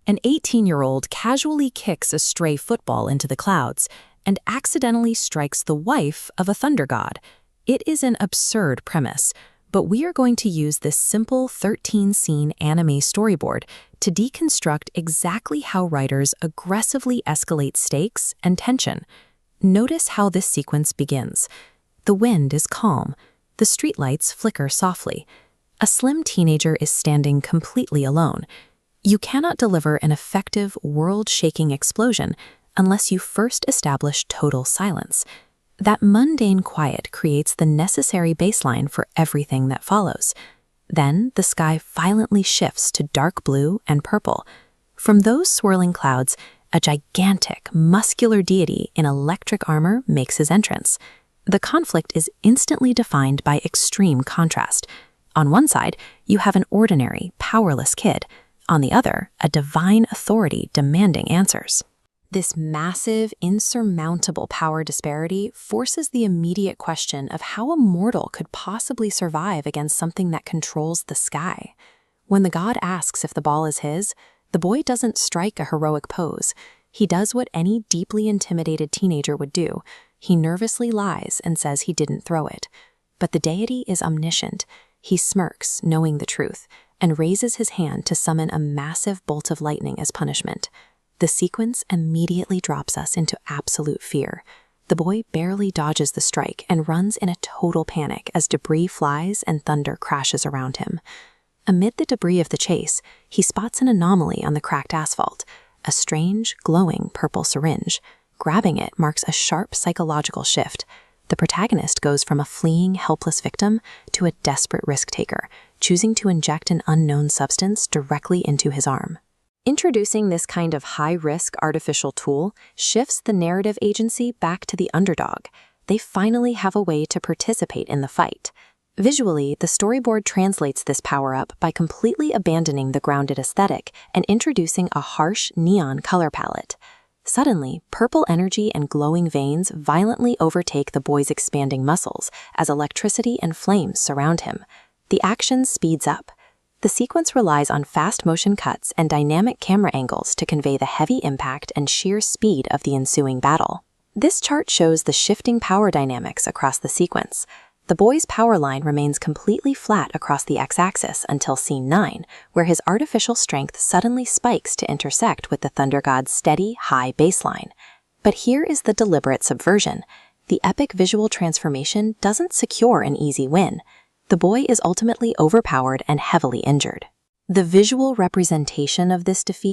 An 18-year-old casually kicks a stray football into the clouds and accidentally strikes the wife of a thunder god. It is an absurd premise, but we are going to use this simple 13-scene anime storyboard to deconstruct exactly how writers aggressively escalate stakes and tension. Notice how this sequence begins. The wind is calm. The streetlights flicker softly. A slim teenager is standing completely alone. You cannot deliver an effective, world-shaking explosion unless you first establish total silence. That mundane quiet creates the necessary baseline for everything that follows. Then the sky violently shifts to dark blue and purple. From those swirling clouds, a gigantic, muscular deity in electric armor makes his entrance. The conflict is instantly defined by extreme contrast. On one side, you have an ordinary, powerless kid. On the other, a divine authority demanding answers. This massive, insurmountable power disparity forces the immediate question of how a mortal could possibly survive against something that controls the sky. When the god asks if the ball is his, the boy doesn't strike a heroic pose. He does what any deeply intimidated teenager would do. He nervously lies and says he didn't throw it. But the deity is omniscient. He smirks, knowing the truth, and raises his hand to summon a massive bolt of lightning as punishment. The sequence immediately drops us into absolute fear. The boy barely dodges the strike and runs in a total panic as debris flies and thunder crashes around him. Amid the debris of the chase, he spots an anomaly on the cracked asphalt, a strange, glowing purple syringe. Grabbing it marks a sharp psychological shift. The protagonist goes from a fleeing, helpless victim to a desperate risk-taker, choosing to inject an unknown substance directly into his arm. Introducing this kind of high-risk artificial tool shifts the narrative agency back to the underdog. They finally have a way to participate in the fight. Visually, the storyboard translates this power-up by completely abandoning the grounded aesthetic and introducing a harsh, neon color palette. Suddenly, purple energy and glowing veins violently overtake the boy's expanding muscles as electricity and flames surround him. The action speeds up. The sequence relies on fast motion cuts and dynamic camera angles to convey the heavy impact and sheer speed of the ensuing battle. This chart shows the shifting power dynamics across the sequence. The boy's power line remains completely flat across the x-axis until scene 9, where his artificial strength suddenly spikes to intersect with the thunder god's steady, high baseline. But here is the deliberate subversion. The epic visual transformation doesn't secure an easy win. The boy is ultimately overpowered and heavily injured. The visual representation of this defeat